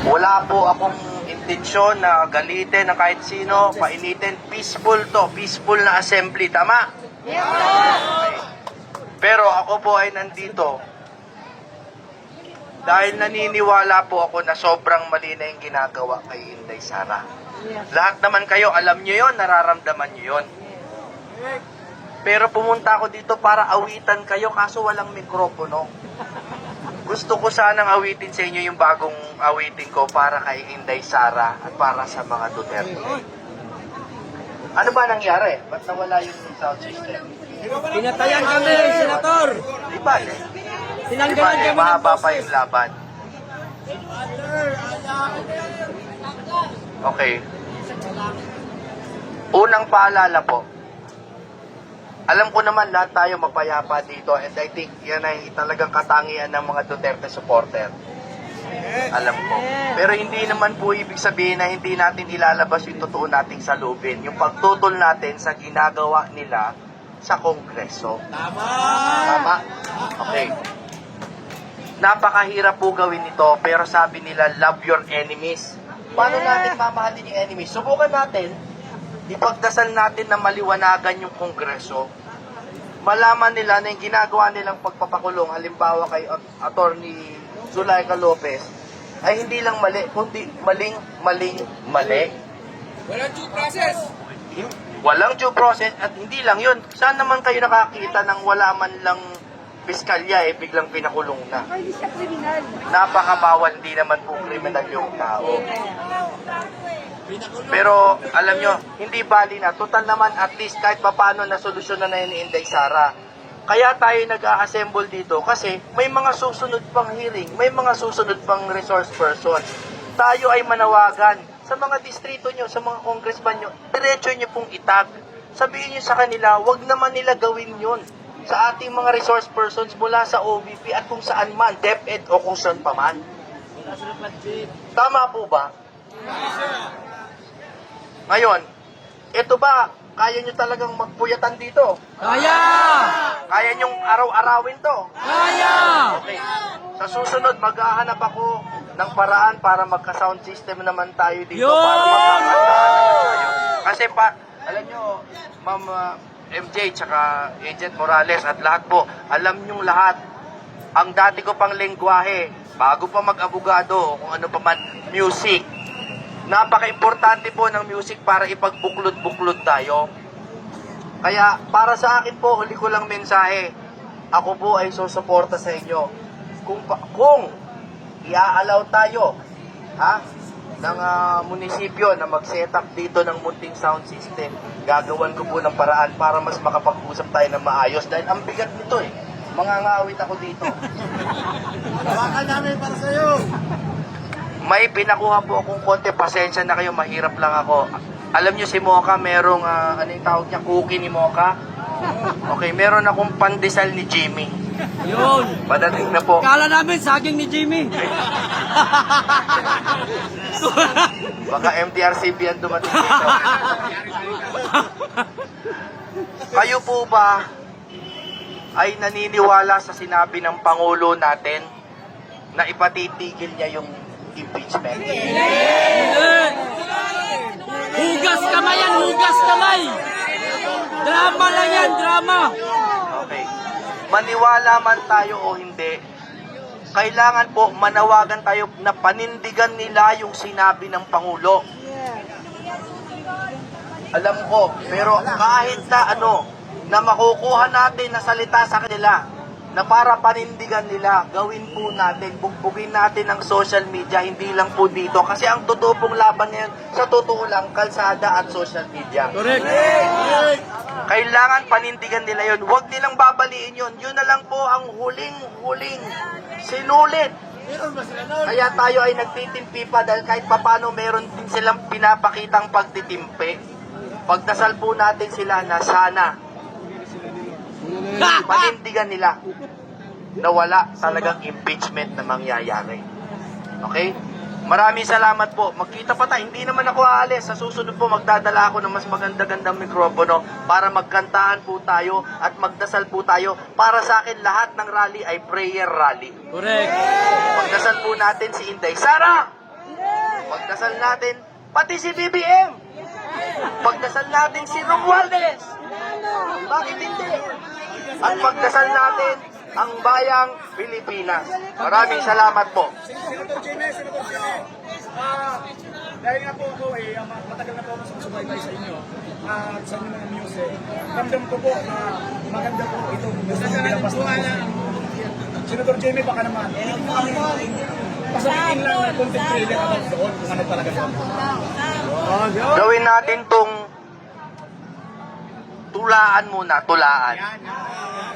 Wala po akong intensyon na galitin na kahit sino, painitin. Peaceful to, peaceful na assembly, tama? Okay. Pero ako po ay nandito dahil naniniwala po ako na sobrang mali na yung ginagawa kay Inday Sara. Lahat naman kayo, alam nyo yon, nararamdaman nyo yon. Pero pumunta ako dito para awitan kayo, kaso walang mikropono. Gusto ko sanang awitin sa inyo yung bagong awitin ko para kay Inday Sara at para sa mga Duterte. Ano ba nangyari? Ba't nawala yung sound system? Pinatayan kami, Senator! Di ba eh? Tinanggalan kami ng Mahaba pa boses. yung laban. Okay. Unang paalala po. Alam ko naman lahat tayo mapayapa dito and I think yan ay talagang katangian ng mga Duterte supporter. Alam ko. Pero hindi naman po ibig sabihin na hindi natin ilalabas yung totoo nating salubin. Yung pagtutol natin sa ginagawa nila sa Kongreso. Tama? Okay. Napakahirap po gawin ito, pero sabi nila, love your enemies. Paano natin mamahalin yung enemies? Subukan natin, ipagdasal natin na maliwanagan yung Kongreso. Malaman nila na yung ginagawa nilang pagpapakulong, halimbawa kay Attorney Zulaika Lopez, ay hindi lang mali, kundi mali. Walang due process! Walang due process at hindi lang yun. Saan naman kayo nakakita ng wala man lang piskalya biglang pinakulong na? Hindi siya kriminal. Napakabawal, hindi naman po kriminal yung tao. Pero alam nyo, hindi bali na. Total naman at least kahit papano na solusyonan na yun ni Inday Sara. Kaya tayo nag-a-assemble dito kasi may mga susunod pang hearing, may mga susunod pang resource person. Tayo ay manawagan sa mga distrito nyo, sa mga congressman nyo, diretso nyo pong itag. Sabihin nyo sa kanila, wag naman nila gawin yun sa ating mga resource persons mula sa OVP at kung saan man, DepEd o kung saan pa man. Tama po ba? Ngayon, ito ba, kaya nyo talagang magpuyatan dito? Kaya! Kaya nyong araw-arawin to? Kaya! Okay. Sa susunod, maghahanap ako ng paraan para magka-sound system naman tayo dito. Yun! Para magkakantahan naman tayo. Kasi alam nyo, Ma'am MJ, tsaka Agent Morales at lahat po, alam nyong lahat, ang dati ko pang lengguwahe, bago pa mag-abogado, kung ano pa man, music. Napaka-importante po ng music para ipagbuklod-buklod tayo. Kaya para sa akin po, huli ko lang mensahe, ako po ay susuporta sa inyo. Kung i-allow tayo ng munisipyo na mag-set up dito ng munting sound system, gagawan ko po ng paraan para mas makapag-usap tayo ng maayos. Dahil ang bigat nito mangangawit ako dito. Hawakan namin para sa'yo! May pinakuha po akong konti, pasensya na kayo, mahirap lang ako. Alam nyo si Mocha, merong, ano yung tawag niya, cookie ni Mocha? Okay, meron akong pandesal ni Jimmy. Yun! Padating na po. Kala namin saging ni Jimmy. Baka MTRCB ang dumating dito. Kayo po ba ay naniniwala sa sinabi ng Pangulo natin na ipatitigil niya yung impeachment? Hugas kamay yan! Hugas kamay! Drama lang yan! Drama! Okay. Maniwala man tayo o hindi, kailangan po manawagan tayo na panindigan nila yung sinabi ng Pangulo. Alam ko, pero kahit na na makukuha natin na salita sa kanila, na para panindigan nila, gawin po natin, bugbugin natin ang social media, hindi lang po dito. Kasi ang totoo pong laban ngayon, sa totoo lang, kalsada at social media. Correct! Kailangan panindigan nila yun. Huwag nilang babaliin yun. Yun na lang po ang huling sinulit. Kaya tayo ay nagtitimpi pa dahil kahit papano meron din silang pinapakitang pagtitimpi. Pagdasal po natin sila na sana panindigan nila na wala talagang impeachment na mangyayari. Okay? Maraming salamat po. Magkita pa tayo. Hindi naman ako aalis. Sa susunod po, magdadala ako ng mas maganda-gandang mikropono para magkantahan po tayo at magdasal po tayo. Para sa akin, lahat ng rally ay prayer rally. Correct. Magdasal po natin si Inday Sara. Magdasal natin pati si BBM. Magdasal natin si Romualdez. Bakit hindi? At magdasal natin ang bayang Pilipinas. Maraming salamat po. Senator Jimmy, dahil nga po ako matagal na po ako sumusubaybay sa inyo at sa inyong mga music. Ramdam ko po na maganda po itong nilabas na po. Senator Jimmy, baka naman, pasabihin lang na content trailer about doon kung ano talaga doon. Gawin natin tong tulaan muna, tulaan.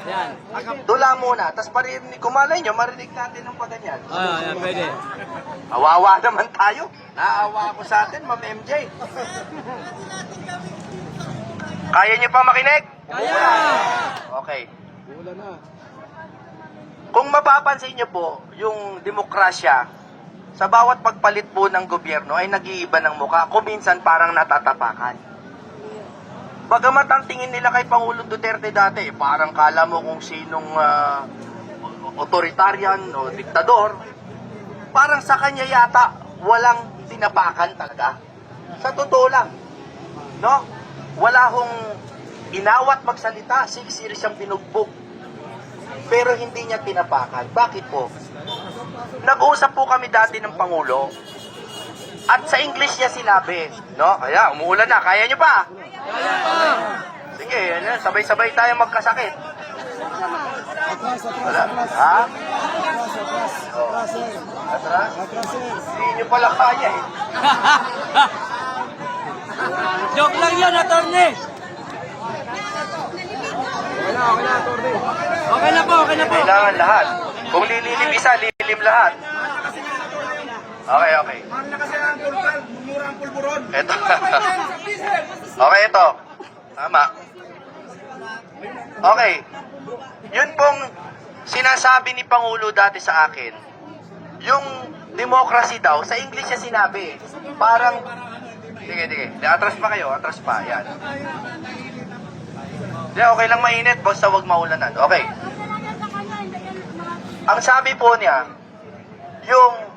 Yan. Tula muna, tapos parinig, kumalay nyo, marinig natin ng paganyan. Yan, pwede. Awawa naman tayo. Naawa ako sa atin, Ma'am MJ. Kaya nyo pa makinig? Kaya! Okay. Kung mapapansin nyo po, yung demokrasya, sa bawat pagpalit po ng gobyerno ay nag-iiba ng muka. Kung minsan parang natatapakan. Bagamat ang tingin nila kay Pangulong Duterte dati, parang kala mo kung sinong authoritarian o diktador, parang sa kanya yata walang tinapakan talaga. Sa totoo lang. No? Wala hong inawat magsalita, siksiri siyang binugbog. Pero hindi niya tinapakan. Bakit po? Nag-uusap po kami dati ng Pangulo at sa English niya sinabi, no? Kaya umuulan na, kaya niyo pa? Sige, yan, sabay-sabay tayo magkasakit. Wala. Ha? Atras? Hindi nyo pala kaya eh. Joke lang yan, attorney. Okay na po, okay na po. Kailangan lahat. Kung lililim isa, lilim lahat. Okay, okay. Mahal na kasi ang pulpal, mura ang pulburon. Ito. Okay, ito. Tama. Okay. Yun pong sinasabi ni Pangulo dati sa akin, yung democracy daw, sa English niya sinabi, parang, sige, atras pa kayo, atras pa, yan. Okay lang mainit, basta wag maulanan. Okay. Ang sabi po niya, yung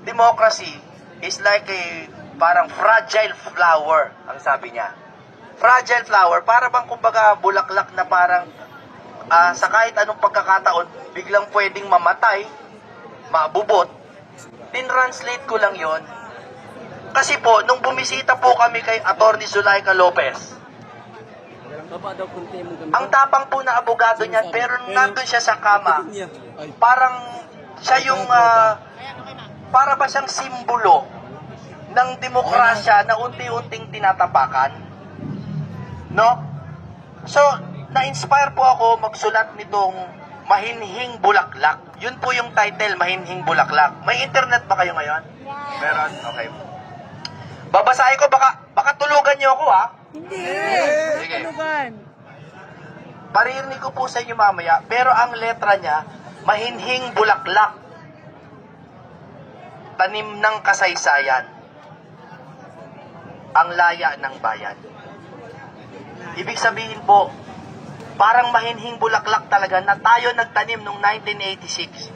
democracy is like a parang fragile flower, ang sabi niya. Fragile flower, para bang kumbaga bulaklak na parang sa kahit anong pagkakataon, biglang pwedeng mamatay, mabubot. Tin-translate ko lang yon. Kasi po, nung bumisita po kami kay Atty. Zulaika Lopez, Baba daw kunti mo gamit. ang tapang po na abogado niya, pero nandun siya sa kama, parang siya yung, para ba siyang simbolo ng demokrasya na unti-unting tinatapakan? No? So, na-inspire po ako magsulat nitong Mahinhing Bulaklak. Yun po yung title, Mahinhing Bulaklak. May internet ba kayo ngayon? Meron? Okay. Babasahin ko, baka tulugan niyo ako, ha? Hindi. Sige. Tulugan. Paririnig ko po sa inyo mamaya, pero ang letra niya, Mahinhing Bulaklak. Tanim ng kasaysayan. Ang laya ng bayan. Ibig sabihin po, parang mahinhing bulaklak talaga na tayo nagtanim noong 1986.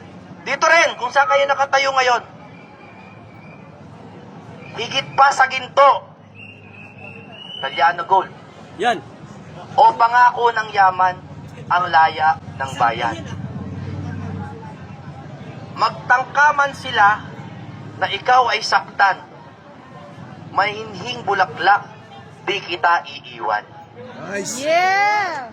Dito rin, kung saan kayo nakatayo ngayon. Higit pa sa ginto. Talyano Gold. Yan. O pangako ng yaman, ang laya ng bayan. Magtangkaman sila na ikaw ay saktan. Mahinhing bulaklak, di kita iiwan. Yeah!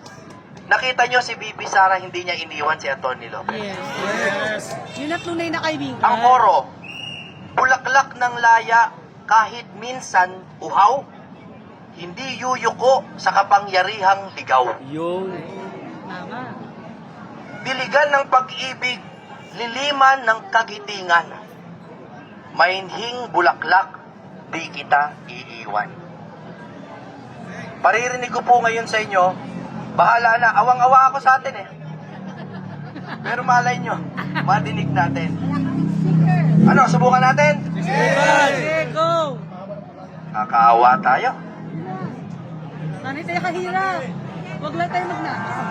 Nakita nyo si Bibi Sara, hindi niya iniwan si Atty. Lopez. Yes. Yun ang tunay na kaibigan. Ang koro, bulaklak ng laya kahit minsan uhaw, hindi yuyuko sa kapangyarihang ligaw. Yung. Tama. Diligan ng pag-ibig, liliman ng kagitingan. Mahinhing bulaklak, di kita iiwan. Paririnig ko po ngayon sa inyo, bahala na, awang-awa ako sa atin eh. Pero malay nyo, madinig natin. Ano, subukan natin? Nakakaawa tayo. Sanay tayo kahirap. Huwag lang tayo magnakaw.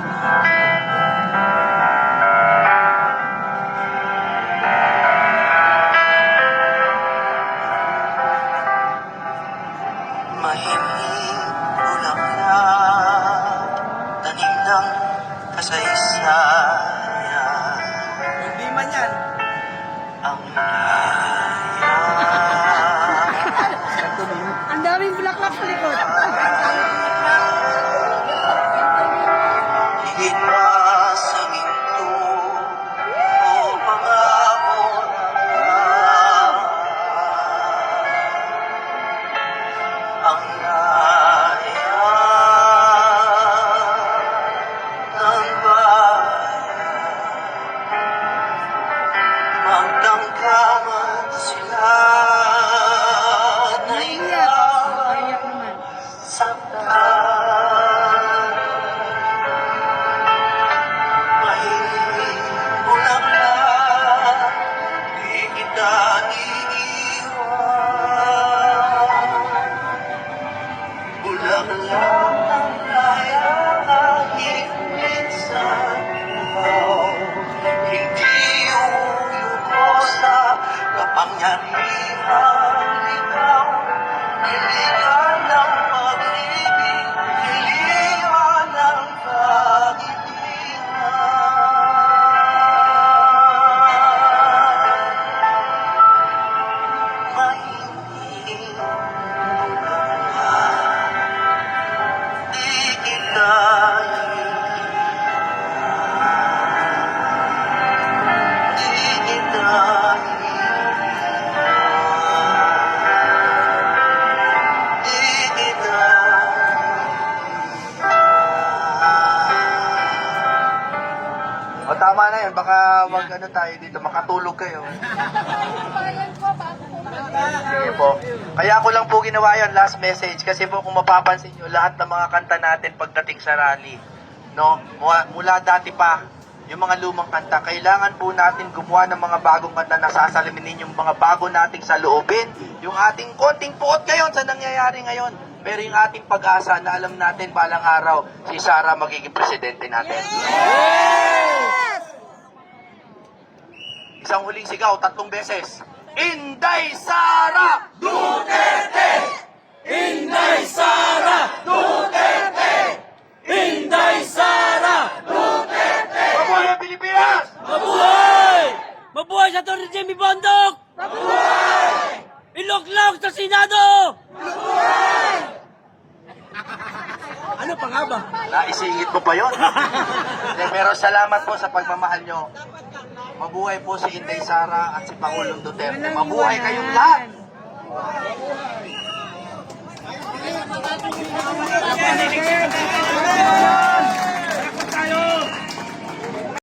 Mahiming bulaklak, tanim ng kasaysayan. Hindi man yan. Ang laya. Ang daming bulaklak sa likod. Higit pa sa ginto, o pangako ng ang laya ng bayan. Magtangkaman sila na Iyak. ikaw Iyak naman. saktan. Mahilig bulaklak, di kita iiwan. Bulaklak ang kaya higit sa ikaw. Hindi uyuko sa kapangyarihan ikaw. Hilihan ng pag-ibig, hilihan ng kaibighan. Mahilig bulaklak, di kita iiwan. Di kita iiwan. Di kita iiwan. O tama na yun, baka mag-ano tayo dito, makatulog kayo. Sige po. Kaya ako lang po ginawa yun, last message. Kasi po kung mapapansin nyo, lahat ng mga kanta natin pagdating sa rally, no? Mula dati pa, yung mga lumang kanta, kailangan po natin gumawa ng mga bagong kanta na sasalimin yung mga bago nating saloobin. Yung ating konting puot ngayon sa nangyayari ngayon. Pero yung ating pag-asa na alam natin balang araw, si Sara magiging presidente natin. Isang huling sigaw, 3 beses. Inday Sara Duterte! Inday Sara Duterte! Inday Sara Duterte! Mabuhay ang Pilipinas! Mabuhay! Mabuhay sa Torre Jimmy Bondok! Mabuhay! Iloklok sa Senado! Mabuhay! Ano pa nga ba? Naisingit mo pa yun. Pero salamat po sa pagmamahal nyo. Mabuhay po si Inday Sara at si Pangulong Duterte. Walang Mabuhay iwanan. kayong lahat!